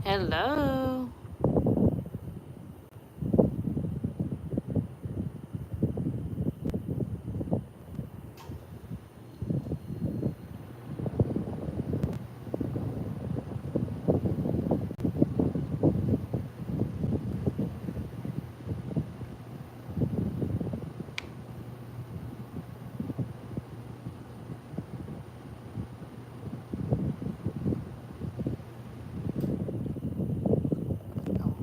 Hello.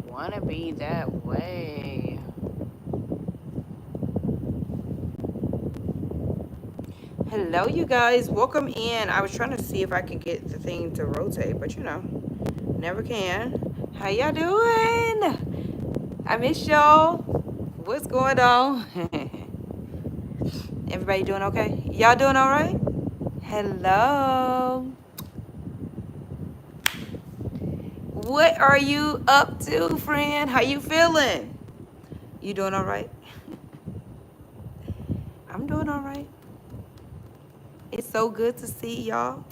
Wanna be that way. Hello, you guys. Welcome in. I was trying to see if I could get the thing to rotate, but never can. How y'all doing? I miss y'all. What's going on? Everybody doing okay? Y'all doing all right? Hello. What are you up to, friend? How you feeling? You doing all right? I'm doing all right. It's so good to see y'all.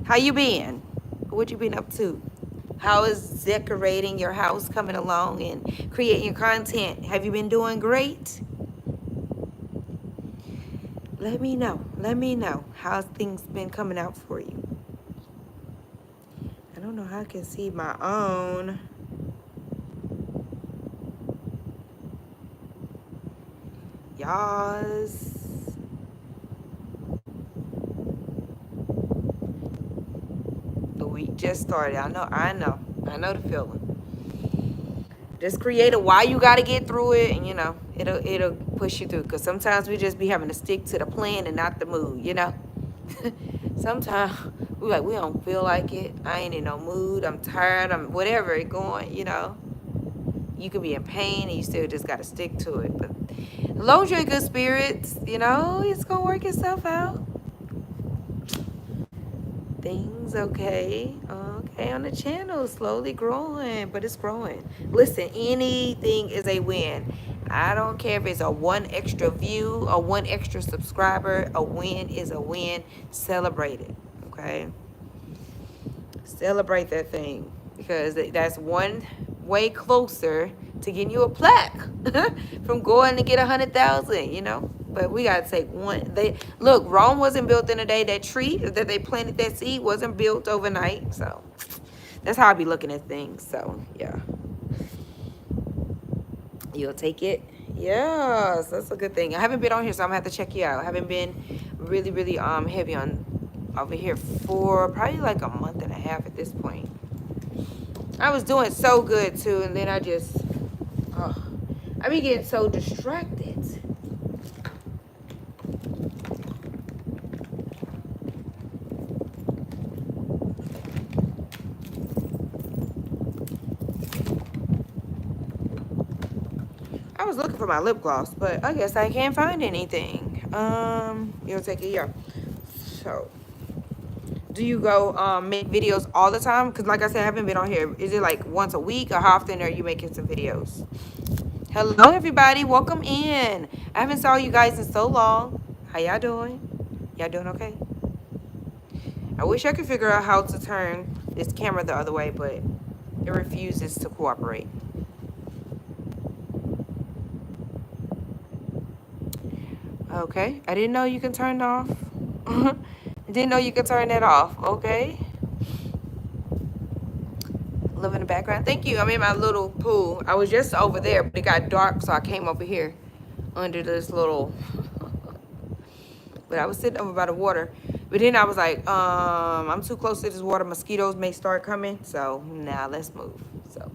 How you been? What you been up to? How is decorating your house coming along and creating your content? Have you been doing great? Let me know. Let me know. How's things been coming out for you? I don't know how I can see my own. Y'all's. The week just started. I know the feeling. Just create a why you gotta get through it, and it'll push you through. Cause sometimes we just be having to stick to the plan and not the mood, Sometimes we don't feel like it. I ain't in no mood. I'm tired. I'm whatever it going, You could be in pain and you still just gotta stick to it. But as long as you're in good spirits, it's gonna work itself out. Things okay on the channel, slowly growing, but it's growing. Listen, anything is a win. I don't care if it's a one extra view or one extra subscriber. A win is a win. Celebrate it, okay? Celebrate that thing, because that's one way closer to getting you a plaque from going to get 100,000, But we gotta take one. Look, Rome wasn't built in a day. That tree that they planted, that seed, wasn't built overnight. So that's how I be looking at things. So yeah, you'll take it. Yes, that's a good thing. I haven't been on here, so I'm gonna have to check you out. I haven't been really, really heavy on over here for probably like a month and a half at this point. I was doing so good too, and then I be getting so distracted. I was looking for my lip gloss, but I guess I can't find anything. You'll take it, yeah. So, do you go make videos all the time? Because like I said, I haven't been on here. Is it like once a week, or how often are you making some videos? Hello, everybody. Welcome in. I haven't saw you guys in so long. How y'all doing? Y'all doing okay? I wish I could figure out how to turn this camera the other way, but it refuses to cooperate. Okay, I didn't know you can turn it off. Didn't know you could turn that off. Okay. Live in the background. Thank you. I'm in my little pool. I was just over there, but it got dark, so I came over here under this little. But I was sitting over by the water. But then I was like, I'm too close to this water. Mosquitoes may start coming. So now let's move. So.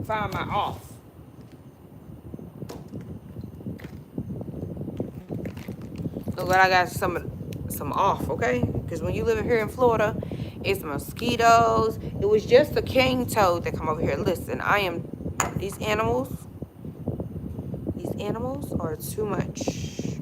Find my off. Look what I got some off, okay? Because when you live here in Florida, it's mosquitoes. It was just a king toad that come over here. Listen, these animals are too much.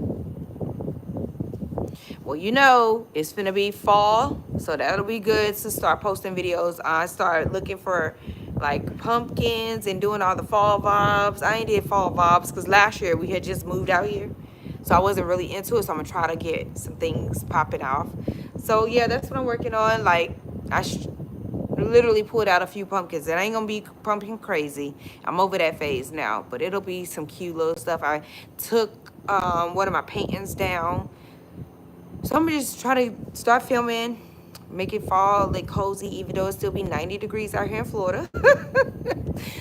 Well, it's gonna be fall, so that'll be good to start posting videos. I started looking for like pumpkins and doing all the fall vibes. I ain't did fall vibes because last year we had just moved out here. So I wasn't really into it. So I'm gonna try to get some things popping off. So yeah, that's what I'm working on. Like I literally pulled out a few pumpkins. It ain't gonna be pumpkin crazy. I'm over that phase now, but it'll be some cute little stuff. I took one of my paintings down, so I'm just trying to start filming, make it fall like cozy, even though it still be 90 degrees out here in Florida.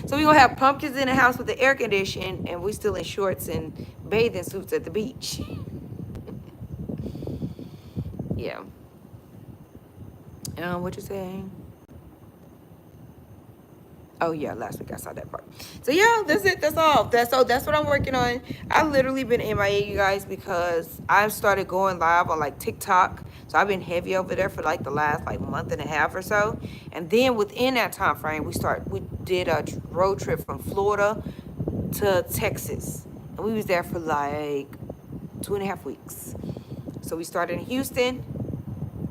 So we gonna have pumpkins in the house with the air conditioning, and we still in shorts and bathing suits at the beach. Yeah. What you saying? Oh yeah, last week I saw that part. So yeah, that's it. That's all. That's what I'm working on. I literally been MIA, you guys, because I've started going live on like TikTok. So I've been heavy over there for like the last like month and a half or so. And then within that time frame, we did a road trip from Florida to Texas, and we was there for like 2.5 weeks. So we started in Houston.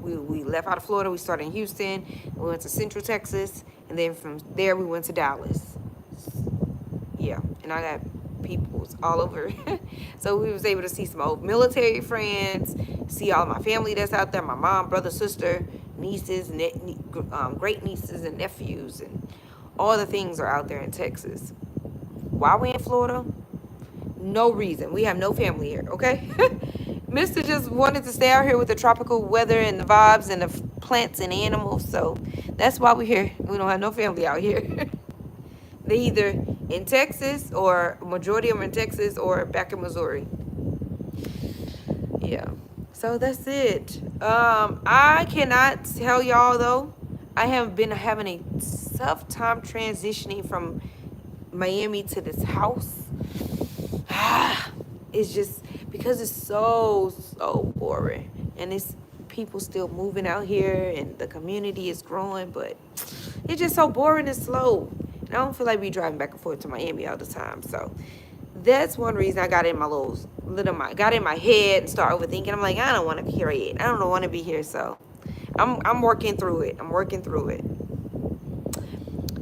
We left out of Florida. We started in Houston. We went to Central Texas. And then from there, we went to Dallas. Yeah, and I got peoples all over. So we was able to see some old military friends, see all my family that's out there, my mom, brother, sister, nieces, great nieces and nephews, and all the things are out there in Texas. Why we in Florida? No reason. We have no family here, okay? Mister just wanted to stay out here with the tropical weather and the vibes and the plants and animals, so that's why we're here. We don't have no family out here. They either in Texas, or majority of them in Texas, or back in Missouri. Yeah, so that's it. I cannot tell y'all though, I have been having a tough time transitioning from Miami to this house. It's just because it's so boring, and it's people still moving out here, and the community is growing, but it's just so boring and slow. And I don't feel like we driving back and forth to Miami all the time. So that's one reason I got in my got in my head and start overthinking. I'm like, I don't want to be here yet. I don't want to be here. So I'm working through it. I'm working through it.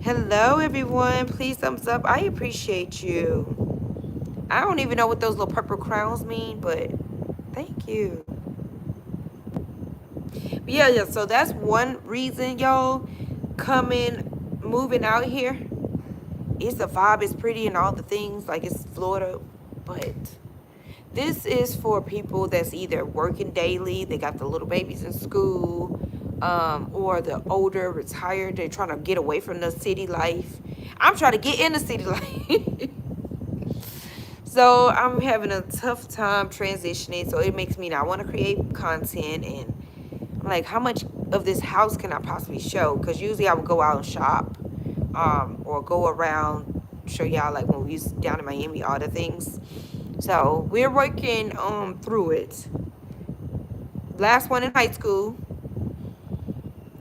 Hello, everyone. Please thumbs up. I appreciate you. I don't even know what those little purple crowns mean, but thank you. But yeah, so that's one reason, y'all, moving out here. It's the vibe, it's pretty and all the things, like it's Florida, but this is for people that's either working daily, they got the little babies in school, or the older, retired, they're trying to get away from the city life. I'm trying to get in the city life. So I'm having a tough time transitioning, so it makes me not want to create content, and I'm like, how much of this house can I possibly show? Because usually I would go out and shop, or go around, show y'all like when we was down in Miami, all the things. So we're working through it. Last one in high school,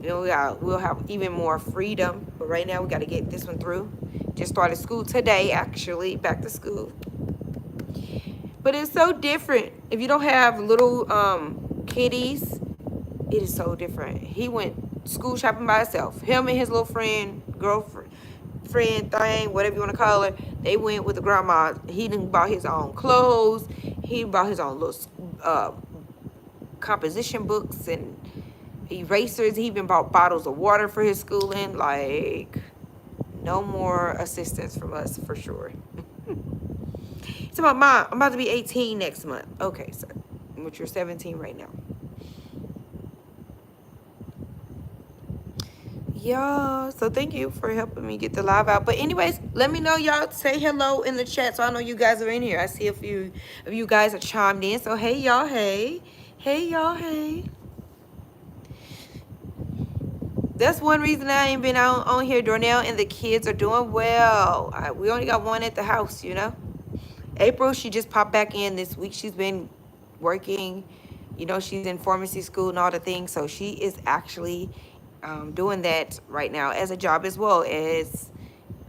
you know, we'll have even more freedom, but right now we got to get this one through. Just started school today, actually, back to school. But it's so different. If you don't have little kiddies, it is so different. He went school shopping by himself. Him and his little girlfriend thing, whatever you want to call her, they went with the grandma. He done bought his own clothes. He bought his own little composition books and erasers. He even bought bottles of water for his schooling. Like, no more assistance from us for sure. So my mom, I'm about to be 18 next month. Okay, so but you're 17 right now. Y'all, so thank you for helping me get the live out. But anyways, let me know, y'all. Say hello in the chat so I know you guys are in here. I see a few of you guys are chimed in. So hey, y'all, hey. Hey, y'all, hey. That's one reason I ain't been on here. Dornell and the kids are doing well. We only got one at the house, you know. April, she just popped back in this week. She's been working, you know, she's in pharmacy school and all the things. So she is actually doing that right now as a job as well as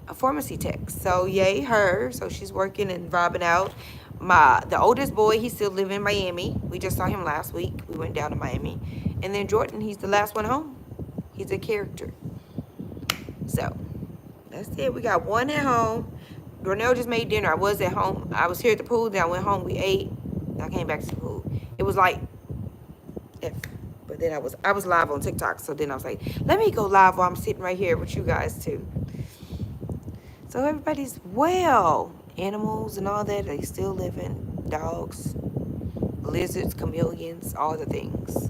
a pharmacy tech. So yay her. So she's working and vibing out. The oldest boy, he's still living in Miami. We just saw him last week. We went down to Miami. And then Jordan, he's the last one home. He's a character. So that's it. We got one at home. Dornell just made dinner. I was at home. I was here at the pool. Then I went home. We ate. I came back to school. It was like F. But then I was live on TikTok. So then I was like, let me go live while I'm sitting right here with you guys too. So everybody's well. Animals and all that, they still living. Dogs, lizards, chameleons, all the things.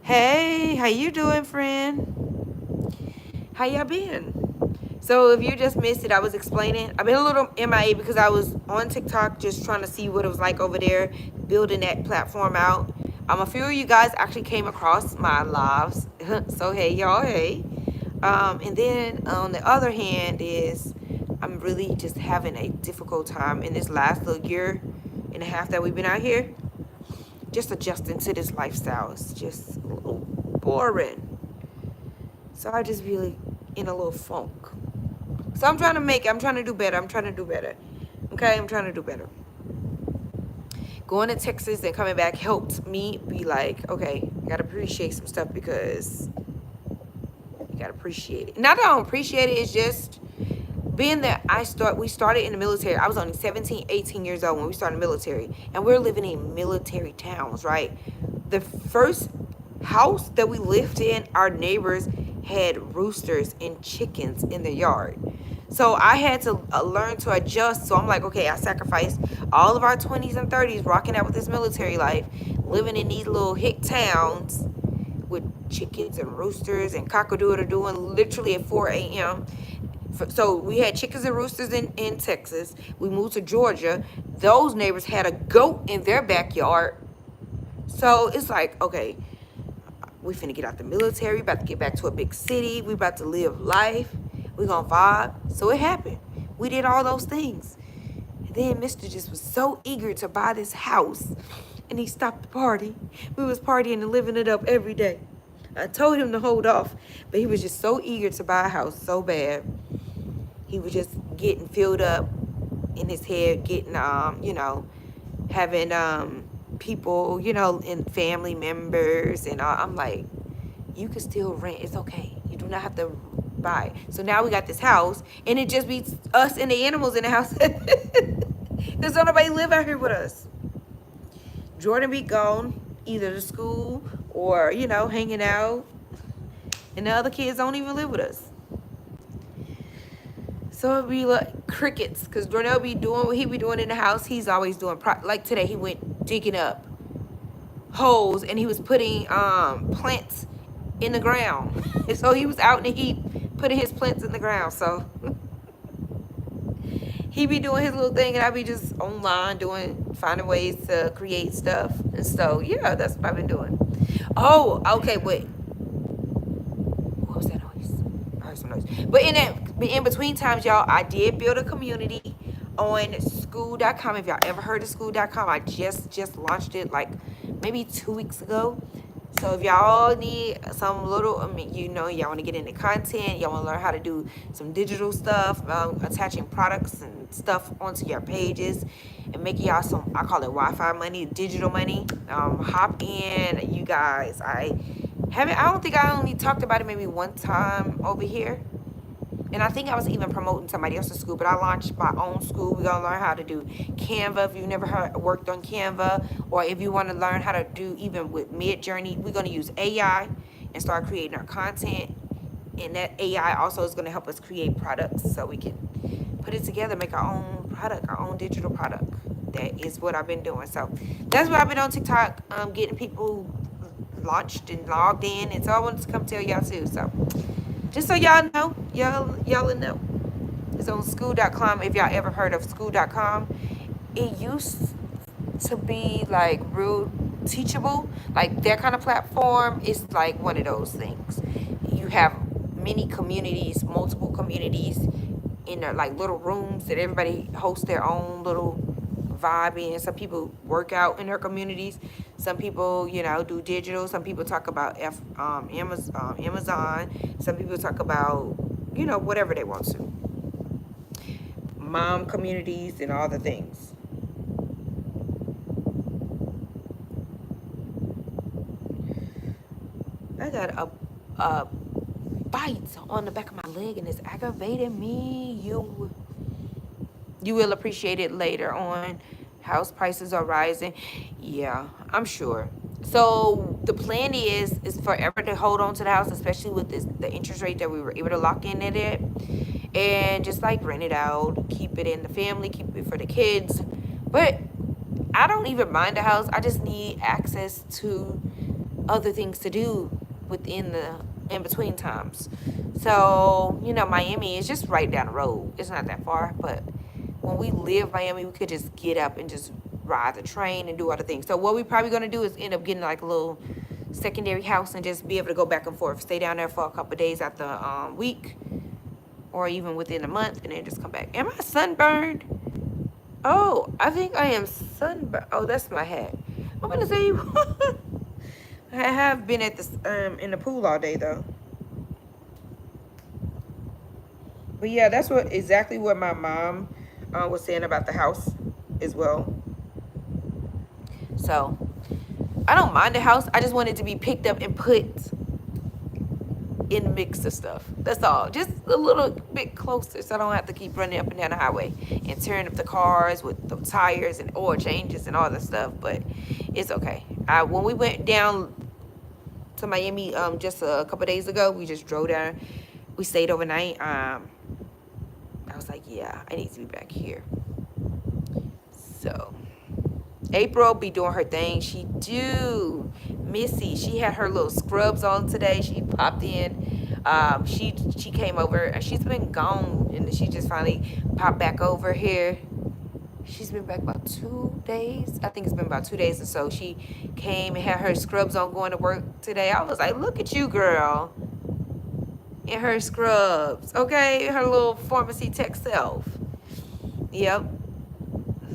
Hey, how you doing, friend? How y'all been? So if you just missed it, I was explaining. I've been a little MIA because I was on TikTok just trying to see what it was like over there, building that platform out. A few of you guys actually came across my lives. So hey, y'all, hey. And then on the other hand is I'm really just having a difficult time in this last little year and a half that we've been out here. Just adjusting to this lifestyle. It's just a little boring. So I just really in a little funk. So I'm trying to do better. Okay, I'm trying to do better. Going to Texas and coming back helped me be like, okay, I gotta appreciate some stuff because you gotta appreciate it. Not that I don't appreciate it, it's just being that we started in the military. I was only 17, 18 years old when we started the military. And we're living in military towns, right? The first house that we lived in, our neighbors had roosters and chickens in their yard. So I had to learn to adjust. So I'm like, okay, I sacrificed all of our 20s and 30s rocking out with this military life, living in these little hick towns with chickens and roosters and cock-a-doodle-doing literally at 4 a.m. So we had chickens and roosters in Texas. We moved to Georgia. Those neighbors had a goat in their backyard. So it's like, okay, we finna get out the military. We about to get back to a big city. We about to live life. We gonna vibe. So it happened. We did all those things. And then Mr. just was so eager to buy this house. And he stopped the party. We was partying and living it up every day. I told him to hold off. But he was just so eager to buy a house so bad. He was just getting filled up in his head, getting, you know, having people, you know, and family members. And I'm like, you can still rent. It's okay. You do not have to buy. So now we got this house, and it just beats us and the animals in the house. There's nobody live out here with us. Jordan be gone, either to school or, you know, hanging out. And the other kids don't even live with us. So it'd be like crickets, because Darnell be doing what he be doing in the house. He's always doing, like today he went digging up holes and he was putting plants in the ground. And so he was out in the heat putting his plants in the ground. So he be doing his little thing and I be just online finding ways to create stuff. And so yeah, that's what I've been doing. Oh, okay, wait. What was that noise? I heard some noise. But in between times, y'all, I did build a community on school.com. If y'all ever heard of school.com, I just launched it like maybe 2 weeks ago. So if y'all need some little, I mean, you know, y'all want to get into content, y'all want to learn how to do some digital stuff, attaching products and stuff onto your pages and making y'all some, I call it Wi-Fi money, digital money. Hop in, you guys. I don't think I only talked about it maybe one time over here. And I think I was even promoting somebody else's school, but I launched my own school. We're going to learn how to do Canva if you've never worked on Canva, or if you want to learn how to do even with Midjourney, we're going to use AI and start creating our content. And that AI also is going to help us create products so we can put it together, make our own product, our own digital product. That is what I've been doing. So that's what I've been on TikTok, getting people launched and logged in. And so I wanted to come tell y'all too. So just so y'all know, y'all know. It's on school.com. If y'all ever heard of school.com, it used to be like real teachable. Like that kind of platform is like one of those things. You have many communities, multiple communities in their like little rooms that everybody hosts their own little vibe in. Some people work out in their communities. Some people, you know, do digital. Some people talk about Amazon. Some people talk about, you know, whatever they want to. Mom communities and all the things. I got a bite on the back of my leg and it's aggravating me. You will appreciate it later on. House prices are rising. Yeah, I'm sure. So the plan is forever to hold on to the house, especially with the interest rate that we were able to lock in at it, and just like rent it out, keep it in the family, keep it for the kids. But I don't even mind the house. I just need access to other things to do within the in between times. So, Miami is just right down the road. It's not that far, but when we live Miami, we could just get up and just ride the train and do other things. So what we probably gonna do is end up getting like a little secondary house and just be able to go back and forth, stay down there for a couple of days out the week, or even within a month, and then just come back. Am I sunburned? Oh, I think I am sunburned. Oh, that's my hat. I'm gonna say I have been at this in the pool all day though. But yeah, that's exactly what my mom was saying about the house as well. So I don't mind the house. I just want it to be picked up and put in the mix of stuff. That's all. Just a little bit closer so I don't have to keep running up and down the highway and tearing up the cars with the tires and oil changes and all that stuff. But it's okay. When we went down to Miami just a couple days ago, we just drove down. We stayed overnight. I was like, yeah, I need to be back here. So April be doing her thing. She do. Missy, she had her little scrubs on today. She popped in. She came over, and she's been gone, and she just finally popped back over here. She's been back about 2 days. I think it's been about 2 days or so. She came and had her scrubs on going to work today. I was like, look at you, girl. In her scrubs. Okay? Her little pharmacy tech self. Yep.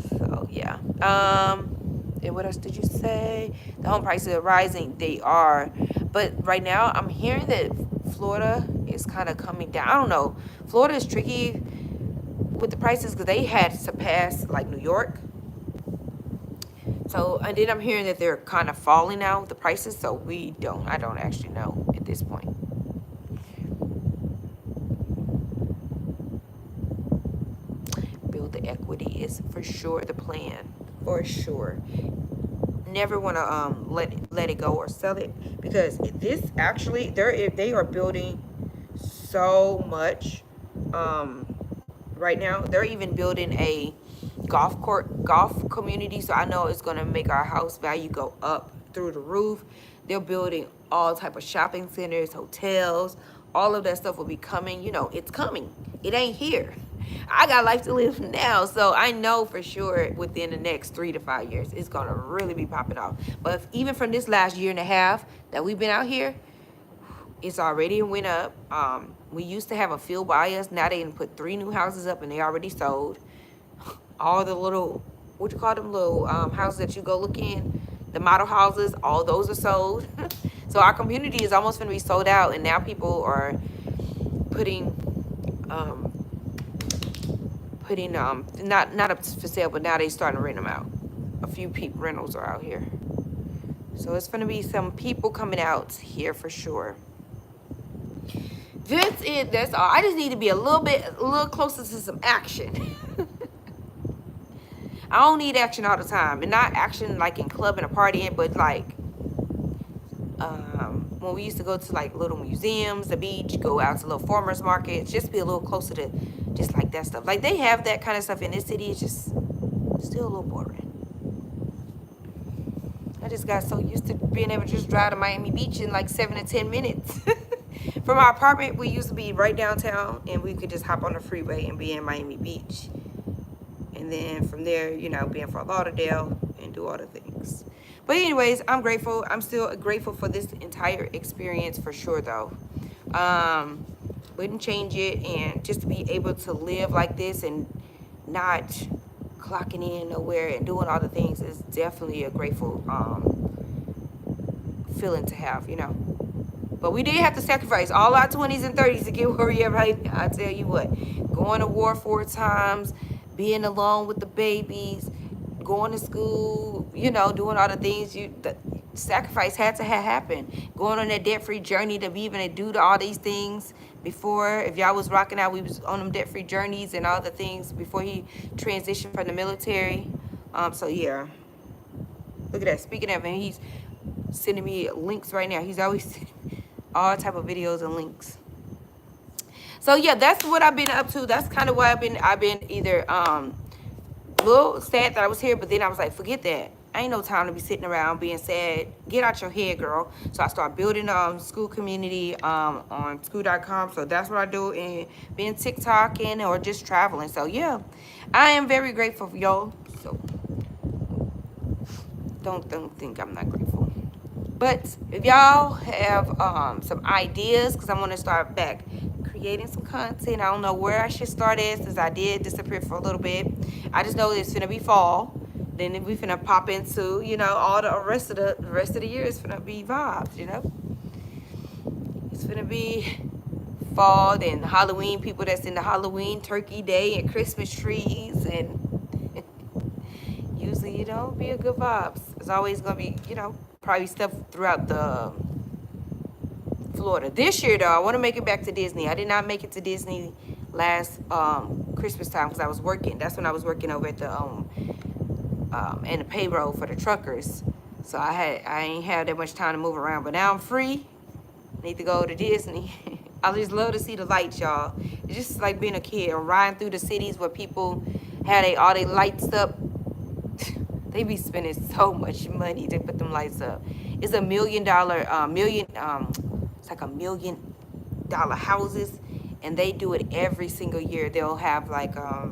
So, yeah. And what else did you say? The home prices are rising. They are. But right now, I'm hearing that Florida is kind of coming down. I don't know. Florida is tricky with the prices because they had surpassed like New York. So, and then I'm hearing that they're kind of falling now with the prices. So I don't actually know at this point. Build the equity is for sure the plan. For sure. Never want to let it go or sell it, because this actually they are building so much right now. They're even building a golf community, so I know it's going to make our house value go up through the roof. They're building all type of shopping centers, hotels, all of that stuff will be coming. It's coming. It ain't here. I got life to live now, so I know for sure within the next 3 to 5 years it's gonna really be popping off. But even from this last year and a half that we've been out here, it's already went up. We used to have a field by us. Now they done put 3 new houses up and they already sold. All the little, what you call them, little houses that you go look in, the model houses, all those are sold. So our community is almost gonna be sold out, and now people are putting not up for sale, but now they starting to rent them out. A few rentals are out here, so it's gonna be some people coming out here for sure. That's it. That's all. I just need to be a little closer to some action. I don't need action all the time, and not action like in clubbing or partying, but like when we used to go to like little museums, the beach, go out to little farmers markets, just be a little closer to just like that stuff. Like they have that kind of stuff in this city. It's just still a little boring. I just got so used to being able to just drive to Miami Beach in like 7 to 10 minutes. From our apartment, we used to be right downtown, and we could just hop on the freeway and be in Miami Beach. And then from there, be in Fort Lauderdale and do all the things. But anyways, I'm grateful. I'm still grateful for this entire experience for sure, though. Wouldn't change it, and just to be able to live like this and not clocking in nowhere and doing all the things is definitely a grateful feeling to have, But we did have to sacrifice all our 20s and 30s to get where we are right now. I tell you what, going to war 4 times, being alone with the babies, going to school, doing all the things sacrifice had to have happened. Going on that debt-free journey to be even to do all these things before. If y'all was rocking out, we was on them debt-free journeys and all the things before he transitioned from the military. So yeah, look at that. Speaking of him, he's sending me links right now. He's always sending me all type of videos and links. So yeah, that's what I've been up to. That's kind of why I've been either a little sad that I was here, but then I was like, forget that. Ain't no time to be sitting around being sad. Get out your head, girl. So I started building school community on school.com. So that's what I do, and being TikToking or just traveling. So yeah, I am very grateful for y'all. So don't think I'm not grateful. But if y'all have some ideas, because I want to start back creating some content. I don't know where I should start at, since I did disappear for a little bit. I just know it's gonna be fall. Then we finna pop into, you know, all the rest of the year is finna be vibes, you know. It's finna be fall, then Halloween, people that's in the Halloween turkey day and Christmas trees, and usually, you know, be a good vibes. It's always gonna be, you know, probably stuff throughout the Florida. This year though, I want to make it back to Disney. I did not make it to Disney last Christmas time because I was working. That's when I was working over at the and the payroll for the truckers. So I ain't had that much time to move around. But now I'm free. Need to go to Disney. I just love to see the lights, y'all. It's just like being a kid and riding through the cities where people had all their lights up. They be spending so much money to put them lights up. It's $1 million, it's like $1 million houses, and they do it every single year. They'll have like a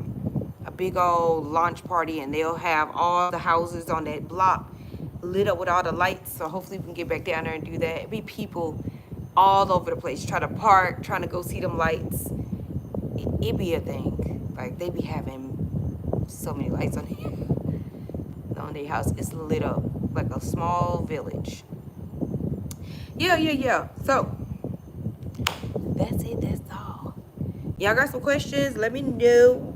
big old launch party, and they'll have all the houses on that block lit up with all the lights. So hopefully we can get back down there and do that. It'd be people all over the place trying to park, trying to go see them lights. It'd be a thing. Like they be having so many lights on here. On their house. It's lit up like a small village. Yeah. So that's it. That's all. Y'all got some questions? Let me know.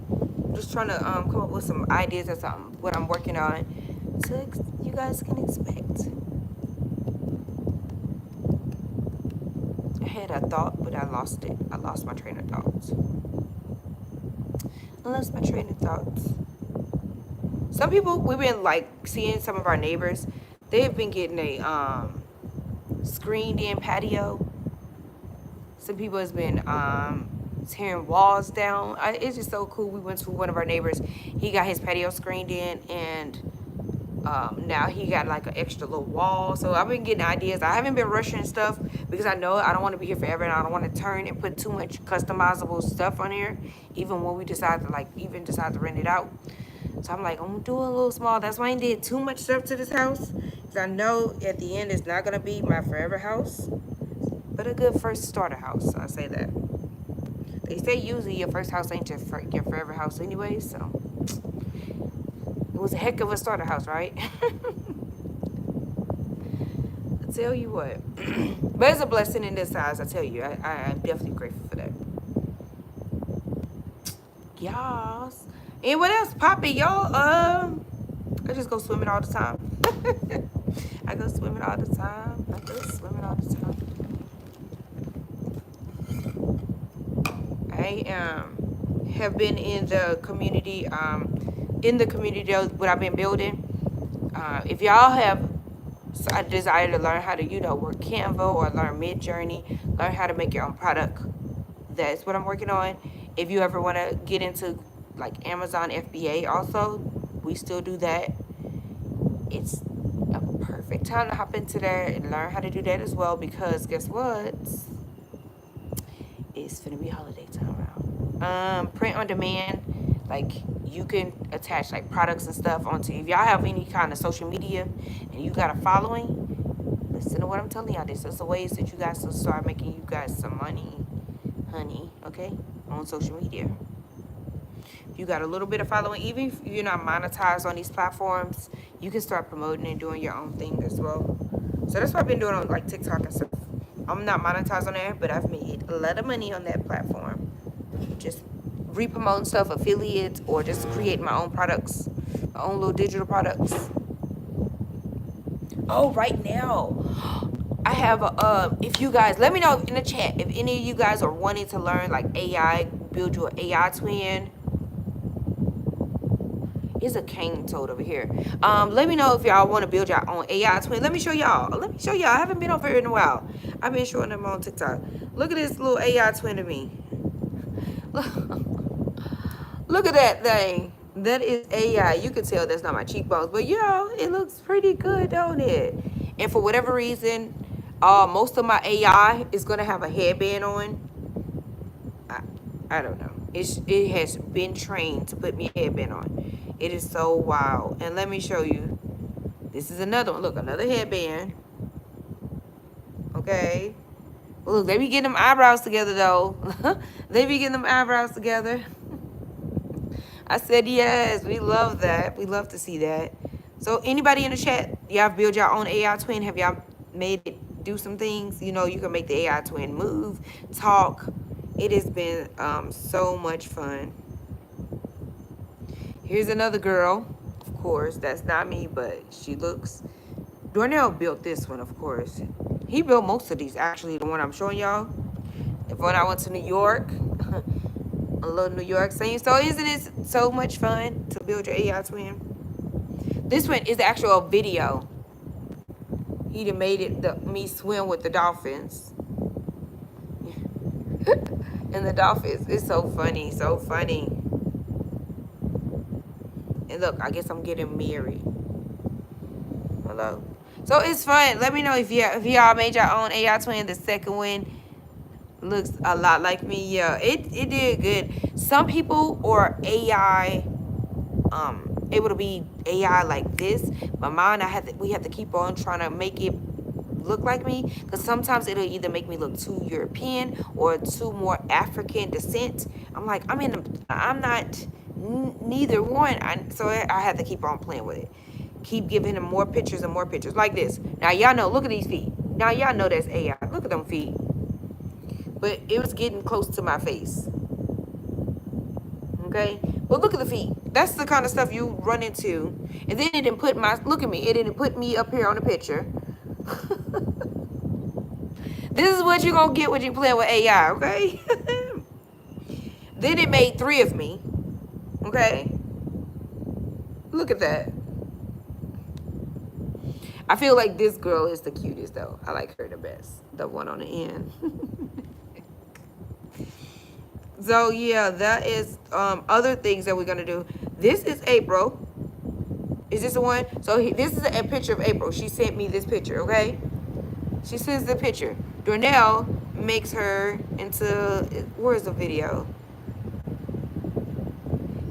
Just trying to come up with some ideas or something. What I'm working on, so you guys can expect. I had a thought, but I lost it. I lost my train of thoughts. Some people, we've been like seeing some of our neighbors, they've been getting a screened in patio. Some people has been tearing walls down. It's just so cool. We went to one of our neighbors, he got his patio screened in, and now he got like an extra little wall. So I've been getting ideas. I haven't been rushing stuff because I know I don't want to be here forever, and I don't want to turn and put too much customizable stuff on here, even when we decide to rent it out. So I'm like, I'm gonna do a little small. That's why I did too much stuff to this house, because I know at the end it's not gonna be my forever house, but a good first starter house. I say that. They say usually your first house ain't your forever house anyway, so it was a heck of a starter house, right? I tell you what. But it's a blessing in this size, I tell you. I'm definitely grateful for that. Y'all. And what else poppin', y'all? I just go swimming all the time. I go swimming all the time. I have been in the community, what I've been building. If y'all have a desire to learn how to, you know, work Canva or learn Mid-Journey, learn how to make your own product, that's what I'm working on. If you ever want to get into like Amazon FBA also, we still do that. It's a perfect time to hop into that and learn how to do that as well, because guess what? It's gonna be holiday time around. Print on demand, like you can attach like products and stuff onto, if y'all have any kind of social media and you got a following, listen to what I'm telling y'all. This is the ways that you guys will start making you guys some money, honey, okay, on social media. You got a little bit of following, even if you're not monetized on these platforms, you can start promoting and doing your own thing as well. So that's what I've been doing on like TikTok and stuff. I'm not monetized on there, but I've made a lot of money on that platform. Just re-promoting stuff, affiliates, or just create my own products, my own little digital products. Oh, right now, I have a, if you guys, let me know in the chat if any of you guys are wanting to learn like AI, build your AI twin. It's a cane toad over here. Let me know if y'all want to build your own AI twin. Let me show y'all. Let me show y'all. I haven't been over here in a while. I've been showing them on TikTok. Look at this little AI twin of me. Look at that thing. That is AI. You can tell that's not my cheekbones, but yo, it looks pretty good, don't it? And for whatever reason, most of my AI is gonna have a headband on. I don't know. It has been trained to put me a headband on. It is so wild. And let me show you. This is another one. Look, another headband. Okay. Well, look, they be getting them eyebrows together though. They be getting them eyebrows together. I said yes. We love that. We love to see that. So anybody in the chat, y'all build your own AI twin? Have y'all made it do some things? You know, you can make the AI twin move, talk. It has been so much fun. Here's another girl. Of course, that's not me, but she looks. Darnell built this one, of course. He built most of these, actually, the one I'm showing y'all. When I went to New York, a little New York scene. So isn't it so much fun to build your AI twin? This one is the actual video. He done made it me swim with the dolphins. And the dolphins, it's so funny, so funny. And look, I guess I'm getting married. Hello. So it's fun. Let me know if y'all made your own AI twin. The second one looks a lot like me. Yeah, it did good. Some people are AI able to be AI like this, but mine we have to keep on trying to make it look like me, because sometimes it'll either make me look too European or too more African descent. I'm like, I'm not neither one. So I have to keep on playing with it, keep giving him more pictures and more pictures like this. Now y'all know, look at these feet. Now y'all know that's AI. Look at them feet. But it was getting close to my face. Okay, but look at the feet. That's the kind of stuff you run into. And then it didn't put look at me, it didn't put me up here on the picture. This is what you're gonna get when you play with AI, okay? Then it made 3 of me. Okay, look at that. I feel like this girl is the cutest though. I like her the best, the one on the end. So yeah, that is other things that we're gonna do. This is April. Is this the one? So this is a picture of April. She sent me this picture, okay? She sends the picture. Darnell makes her into, where's the video?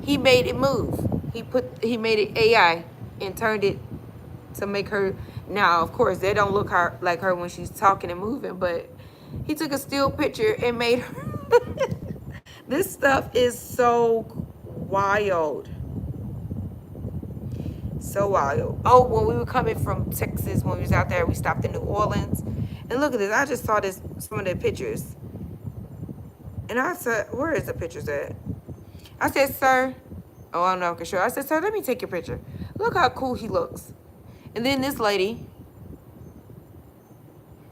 He made it move. He made it AI and turned it to make her. Now, of course, they don't look like her when she's talking and moving, but he took a still picture and made her. This stuff is so wild. So wild. Oh, when we were coming from Texas, when we was out there, we stopped in New Orleans. And look at this. I just saw some of the pictures. And I said, where is the pictures at? I said, sir. Oh, I'm not sure. I said, sir, let me take your picture. Look how cool he looks. And then this lady,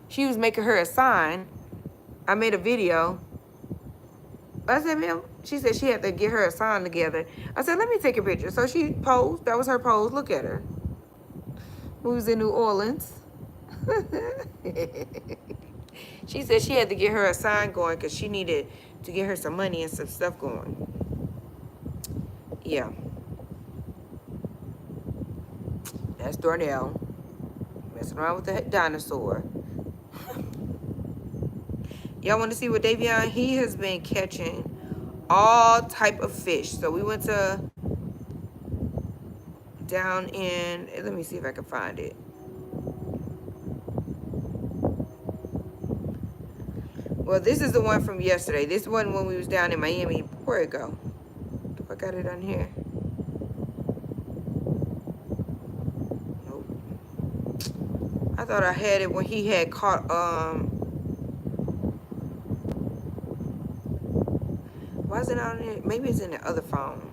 she was making her a sign. I made a video. I said, ma'am, she said she had to get her a sign together. I said, let me take a picture. So she posed. That was her pose. Look at her. We was in New Orleans. She said she had to get her a sign going because she needed to get her some money and some stuff going. Yeah. That's Darnell. Messing around with the dinosaur. Y'all want to see what Davion? He has been catching all type of fish. So we went to down in, let me see if I can find it. Well, this is the one from yesterday. This one when we was down in Miami. Where'd it go? Do I got it on here? Nope. I thought I had it when he had caught, why is it on there? Maybe it's in the other phone.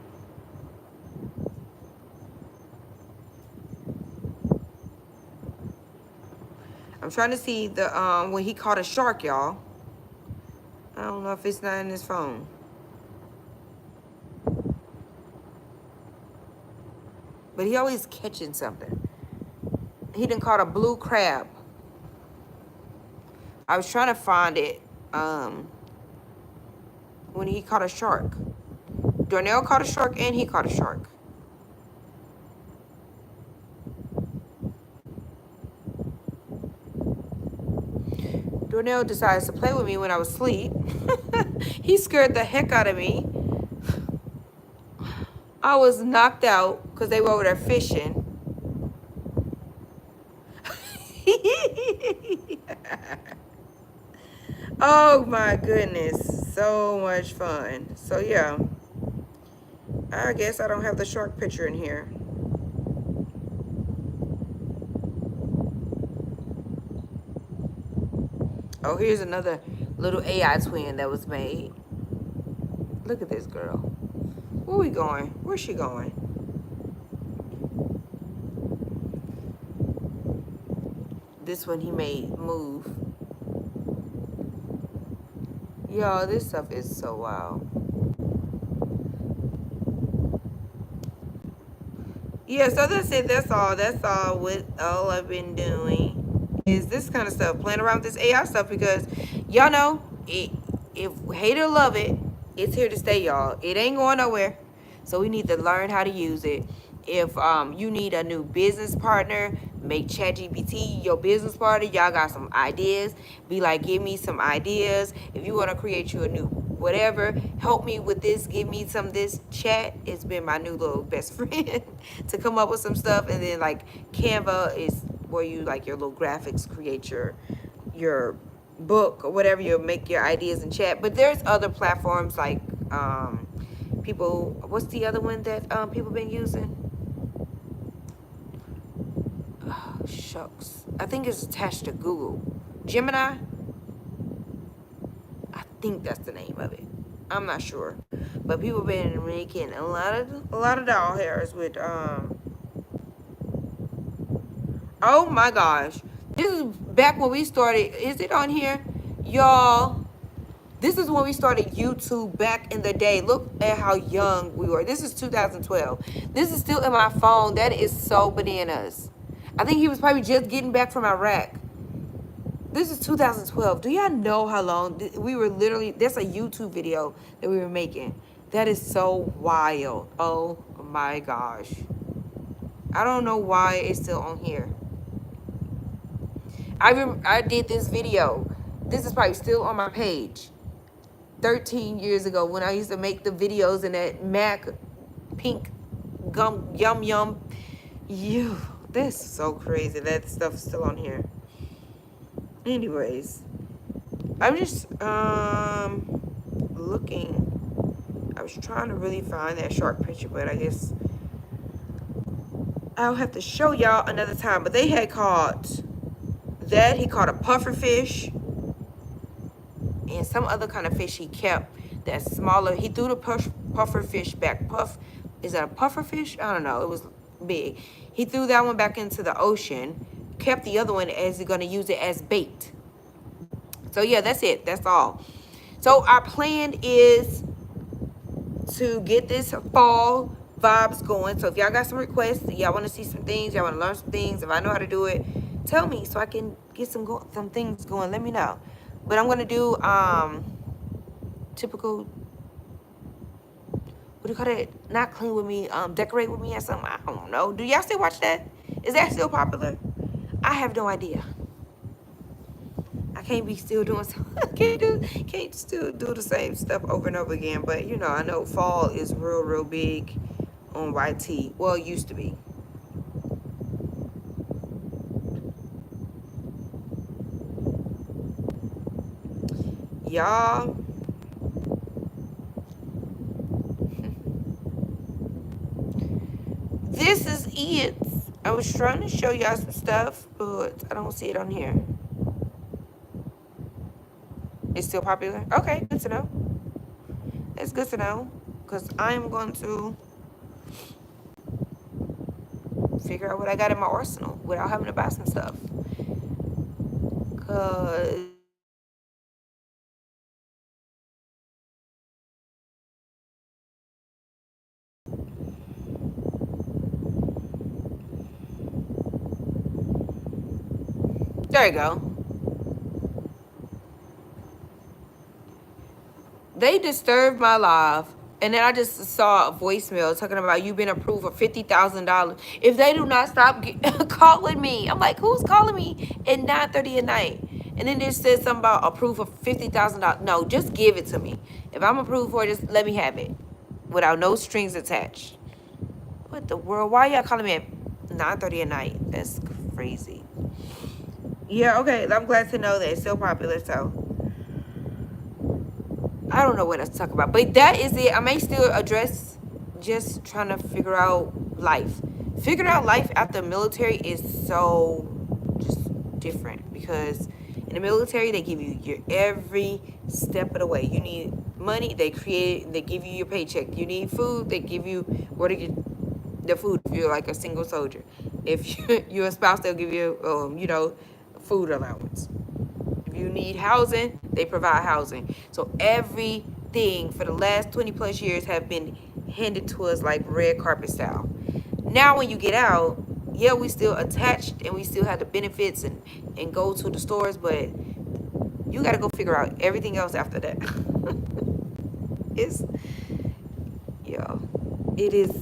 I'm trying to see the when he caught a shark, y'all. I don't know if it's not in his phone. But he always catching something. He done caught a blue crab. I was trying to find it when he caught a shark. Darnell caught a shark and he caught a shark. Darnell decides to play with me when I was asleep. He scared the heck out of me. I was knocked out because they were over there fishing. Oh my goodness, so much fun. So yeah, I guess I don't have the shark picture in here. Oh, here's another little AI twin that was made. Look at this girl. Where we going? Where's she going? This one he made move. Yo, this stuff is so wild. Yeah, so that's it. That's all. That's all I've been doing is this kind of stuff, playing around with this AI stuff, because y'all know it, if hate or love it, it's here to stay, y'all. It ain't going nowhere. So we need to learn how to use it. If you need a new business partner, make ChatGPT your business partner. Y'all got some ideas, be like, give me some ideas. If you want to create you a new whatever, help me with this, give me some of this. Chat has been my new little best friend to come up with some stuff. And then like Canva is where you like your little graphics, create your book or whatever, you make your ideas in chat. But there's other platforms like people, what's the other one that people been using? Oh, shucks, I think it's attached to Google. Gemini, I think that's the name of it. I'm not sure, but people been making a lot of doll hairs with oh my gosh, this is back when we started. Is it on here, y'all? This is when we started YouTube back in the day. Look at how young we were. This is 2012. This is still in my phone. That is so bananas. I think he was probably just getting back from Iraq. This is 2012. Do y'all know how long we were literally, that's a YouTube video that we were making. That is so wild. Oh my gosh. I don't know why it's still on here. I did this video. This is probably still on my page. 13 years ago when I used to make the videos in that MAC pink gum yum yum. You, this is so crazy. That stuff is still on here. Anyways, I'm just looking. I was trying to really find that shark picture, but I guess I'll have to show y'all another time. But they had caught that. He caught a puffer fish and some other kind of fish he kept that's smaller. He threw the puffer fish back. Is that a puffer fish? I don't know. It was big. He threw that one back into the ocean, kept the other one as he's going to use it as bait. So yeah, that's it. That's all. So our plan is to get this fall vibes going. So if y'all got some requests, y'all want to see some things, y'all want to learn some things, if I know how to do it, tell me so I can get some things going. Let me know. But I'm gonna do typical, what do you call it? Not clean with me, decorate with me or something. I don't know. Do y'all still watch that? Is that still popular? I have no idea. I can't be still doing can't still do the same stuff over and over again. But you know, I know fall is real big on YT. Well, it used to be. Y'all, this is it. I was trying to show y'all some stuff, but I don't see it on here. It's still popular? Okay, good to know. That's good to know, because I'm going to figure out what I got in my arsenal without having to buy some stuff. There you go. They disturbed my life. And then I just saw a voicemail talking about you been approved for $50,000. If they do not stop calling me, I'm like, who's calling me at 9:30 at night? And then they said something about approved for $50,000. No, just give it to me. If I'm approved for it, just let me have it, without no strings attached. What the world? Why y'all calling me at 9:30 at night? That's crazy. Yeah, okay. I'm glad to know that it's still popular, so I don't know what else to talk about, but that is it. I may still address just trying to figure out life. Figuring out life after the military is so just different, because in the military they give you your every step of the way. You need money, they give you your paycheck. You need food, they give you where to get the food if you're like a single soldier. If you're a spouse, they'll give you food allowance. If you need housing, they provide housing. So everything for the last 20 plus years have been handed to us like red carpet style. Now when you get out, yeah, we still attached and we still have the benefits and go to the stores, but you got to go figure out everything else after that. It's, yeah, it is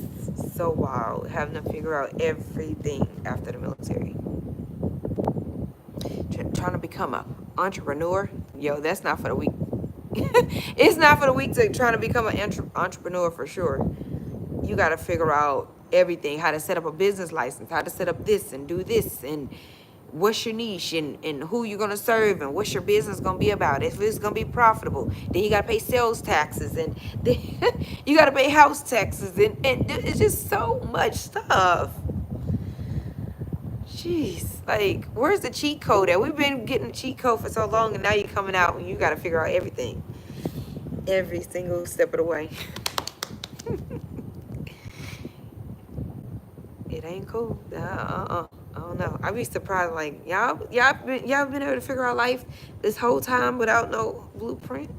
so wild having to figure out everything after the military. Trying to become an entrepreneur, yo, that's not for the weak. It's not for the weak to trying to become an entrepreneur for sure. You got to figure out everything, how to set up a business license, how to set up this and do this, and what's your niche, and who you're going to serve, and what's your business going to be about, if it's going to be profitable. Then you got to pay sales taxes, and then you got to pay house taxes, and it's just so much stuff. Jeez, like, where's the cheat code at? We've been getting the cheat code for so long, and now you're coming out and you got to figure out everything. Every single step of the way. It ain't cool. I don't know. I'd be surprised, like, y'all been able to figure out life this whole time without no blueprint?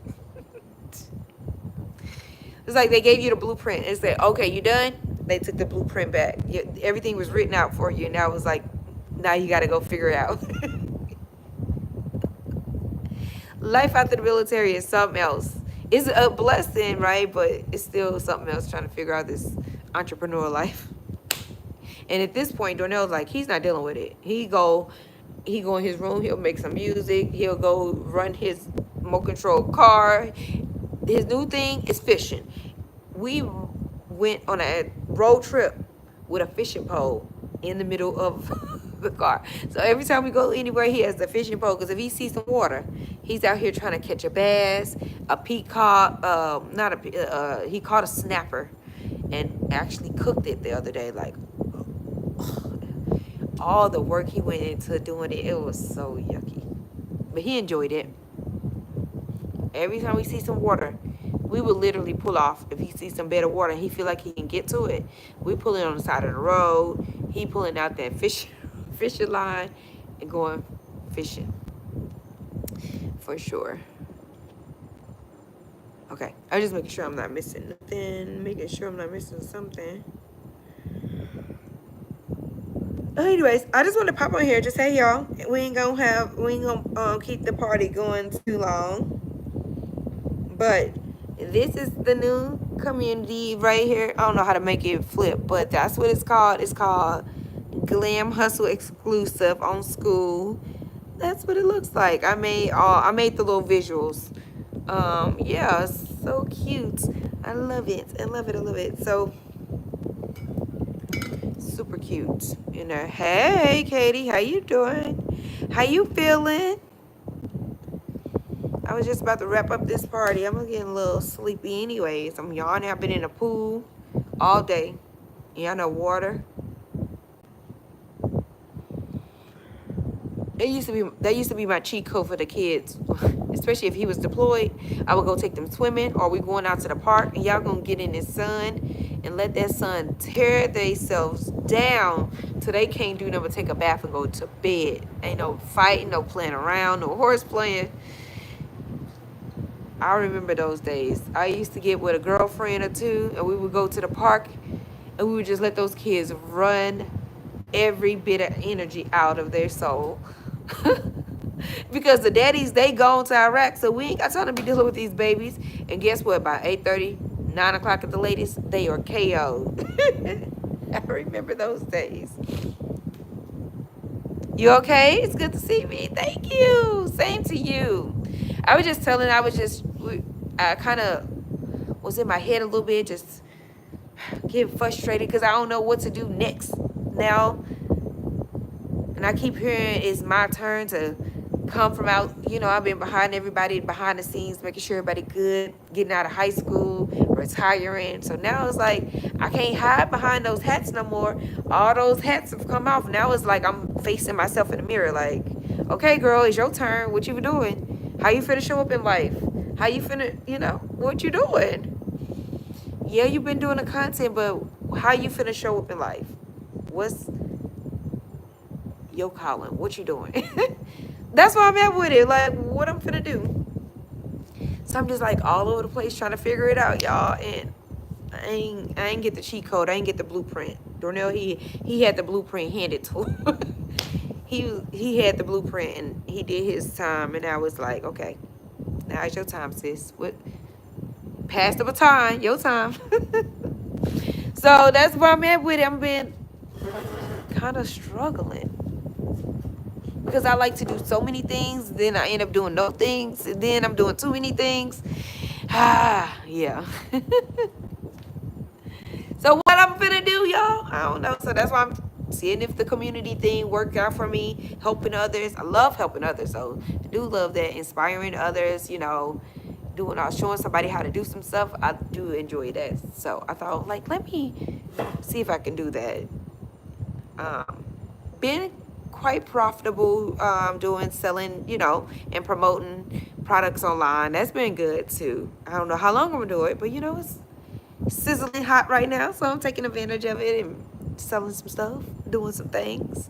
It's like they gave you the blueprint and said, okay, you done? They took the blueprint back. Everything was written out for you, and now it was like, now you got to go figure it out. Life after the military is something else. It's a blessing, right? But it's still something else, trying to figure out this entrepreneur life. And at this point, Darnell's like, he's not dealing with it. He go in his room, he'll make some music, he'll go run his remote control car. His new thing is fishing. We went on a road trip with a fishing pole in the middle of the car. So every time we go anywhere, he has the fishing pole, because if he sees some water, he's out here trying to catch a bass, a peacock, he caught a snapper and actually cooked it the other day. Like, all the work he went into doing it, it was so yucky. But he enjoyed it. Every time we see some water, we would literally pull off. If he sees some bed of water and he feel like he can get to it, we pull it on the side of the road. He pulling out that fishing line and going fishing. For sure. Okay, I'm just making sure I'm not missing nothing. Making sure I'm not missing something. Anyways, I just want to pop on here. Just say, y'all, we ain't gonna keep the party going too long. But this is the new community right here. I don't know how to make it flip, but that's what it's called. It's called Glam Hustle Exclusive on School. That's what it looks like. I made the little visuals. Yeah, so cute. I love it. I love it. I love it. So super cute. You know, hey Katie, how you doing? How you feeling? I was just about to wrap up this party. I'm getting a little sleepy anyways. I'm yawning. I've been in the pool all day. Yeah, I know, water. That used to be my cheat code for the kids. especially if he was deployed, I would go take them swimming, or we going out to the park, and y'all gonna get in the sun and let that sun tear themselves down till they can't do nothing but take a bath and go to bed. Ain't no fighting, no playing around, no horse playing. I remember those days. I used to get with a girlfriend or two, and we would go to the park, and we would just let those kids run every bit of energy out of their soul. Because the daddies, they gone to Iraq, so we ain't got time to be dealing with these babies. And guess what? By 8:30, 9 o'clock at the latest, they are KO'd. I remember those days. You okay? It's good to see me. Thank you. Same to you. I was just telling, I kind of was in my head a little bit, just getting frustrated because I don't know what to do next now. And I keep hearing it's my turn to come from out, I've been behind everybody, behind the scenes, making sure everybody good, getting out of high school, retiring. So now it's like, I can't hide behind those hats no more. All those hats have come off. Now it's like I'm facing myself in the mirror like, okay, girl, it's your turn. What you doing? How you finna show up in life? How you finna, what you doing? Yeah, you've been doing the content, but how you finna show up in life? What's your calling? What you doing? That's why I'm at with it. Like, what I'm finna do. So I'm just like all over the place trying to figure it out, y'all. And I ain't get the cheat code. I ain't get the blueprint. Darnell, he had the blueprint handed to him. he had the blueprint and he did his time. And I was like, okay, now it's your time, sis. What? Pass the baton. Your time. So that's where I'm at with it. I'm been kind of struggling. Because I like to do so many things, then I end up doing no things, and then I'm doing too many things. Yeah. So what I'm gonna do, y'all? I don't know. So that's why I'm seeing if the community thing worked out for me, helping others. I love helping others, so I do love that, inspiring others, showing somebody how to do some stuff. I do enjoy that. So I thought, like, let me see if I can do that. Been quite profitable selling, and promoting products online. That's been good too. I don't know how long I'm gonna do it, but it's sizzling hot right now, so I'm taking advantage of it and selling some stuff, doing some things,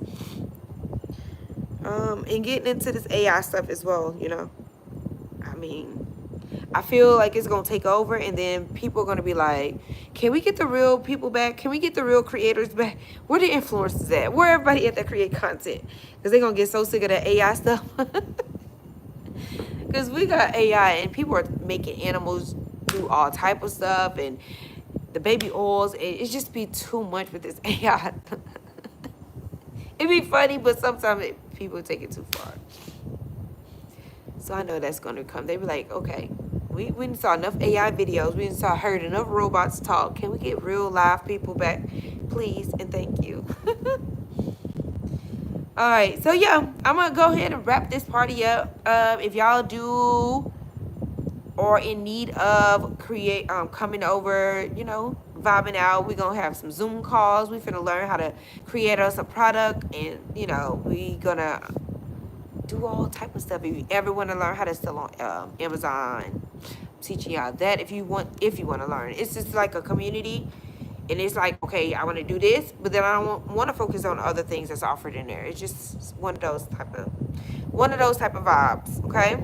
and getting into this AI stuff as well. I feel like it's going to take over, and then people are going to be like, can we get the real people back? Can we get the real creators back? Where the influencers at? Where everybody at that create content? Because they're going to get so sick of that AI stuff. Because we got AI, and people are making animals do all type of stuff, and the baby oils. It just be too much with this AI. It'd be funny, but sometimes people take it too far. So I know that's going to come. They be like, okay, we saw enough AI videos. We heard enough robots talk. Can we get real live people back, please? And thank you. All right. So, yeah, I'm going to go ahead and wrap this party up. If y'all do or in need of coming over, vibing out, we're going to have some Zoom calls. We're finna learn how to create us a product, and, we going to do all type of stuff. If you ever want to learn how to sell on Amazon, I'm teaching y'all that if you want to learn. It's just like a community, and it's like, okay, I want to do this, but then I don't want to focus on other things that's offered in there. It's just one of those type of vibes, okay?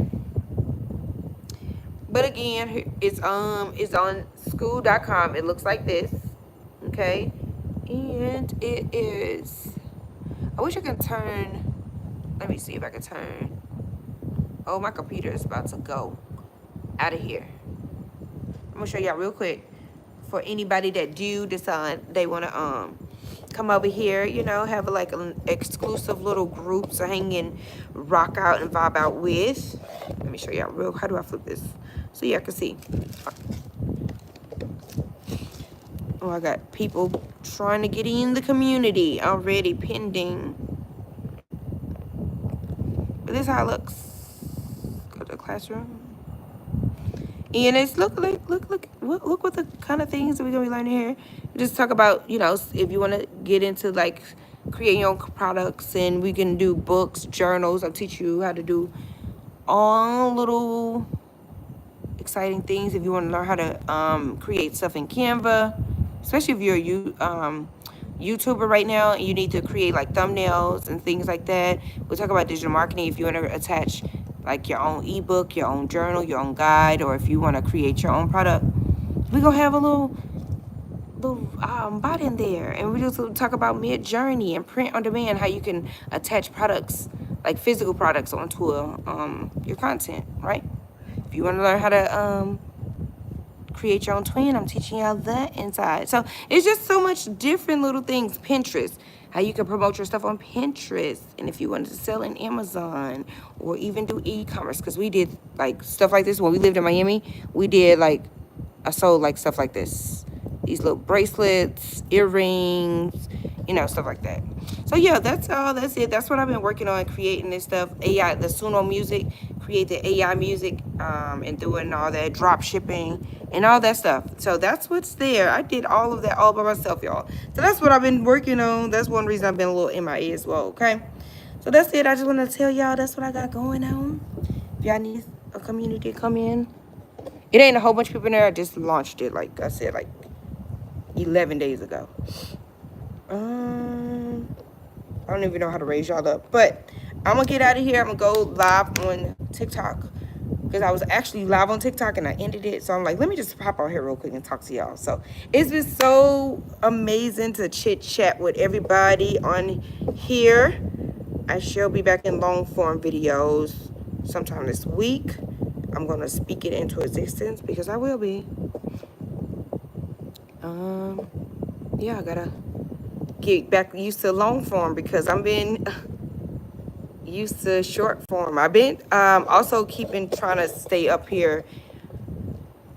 But again, it's on school.com. It looks like this, okay? And it is, I wish I could turn. Let me see if I can turn. Oh, my computer is about to go out of here. I'm gonna show y'all real quick for anybody that do decide they want to come over here, have like an exclusive little group to hang and rock out and vibe out with. Let me show y'all how do I flip this so y'all can see. Oh, I got people trying to get in the community already pending. But this is how it looks. Go to the classroom. And it's look what the kind of things that we're gonna be learning here. Just talk about, if you want to get into like creating your own products, and we can do books, journals. I'll teach you how to do all little exciting things. If you want to learn how to create stuff in Canva, especially if you're YouTuber right now and you need to create like thumbnails and things like that. We'll talk about digital marketing if you want to attach like your own ebook, your own journal, your own guide, or if you want to create your own product. We're gonna have a little bot in there, and we just talk about Mid-Journey and print on demand, how you can attach products like physical products onto your content, right? If you want to learn how to create your own twin, I'm teaching y'all that inside. So it's just so much different little things. Pinterest, how you can promote your stuff on Pinterest, and if you wanted to sell in Amazon or even do e-commerce, because we did like stuff like this when we lived in Miami. We did like, I sold like stuff like this, these little bracelets, earrings, you know, stuff like that. So yeah, that's all. That's it. That's what I've been working on, creating this stuff. AI, the Suno music, create the AI music, and doing all that drop shipping and all that stuff. So that's what's there. I did all of that all by myself, y'all. So that's what I've been working on. That's one reason I've been a little MIA as well. Okay. So that's it. I just want to tell y'all that's what I got going on. If y'all need a community to come in, it ain't a whole bunch of people in there. I just launched it, like I said, like 11 days ago. I don't even know how to raise y'all up, but I'm gonna get out of here. I'm gonna go live on TikTok because I was actually live on TikTok and I ended it. So I'm like, let me just pop out here real quick and talk to y'all. So it's been so amazing to chit chat with everybody on here. I shall be back in long form videos sometime this week. I'm gonna speak it into existence because I will be. Yeah, I gotta get back used to long form because I've been used to short form. I've been also trying to stay up here.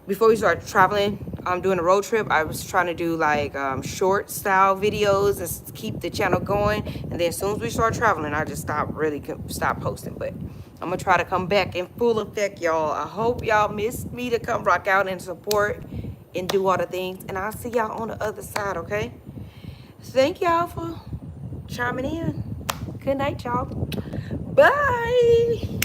Before we started traveling, doing a road trip, I was trying to do like short style videos and keep the channel going. And then as soon as we start traveling, I just stopped posting. But I'm gonna try to come back in full effect, y'all. I hope y'all missed me to come rock out and support and do all the things. And I'll see y'all on the other side, okay? Thank y'all for chiming in. Good night, y'all. Bye.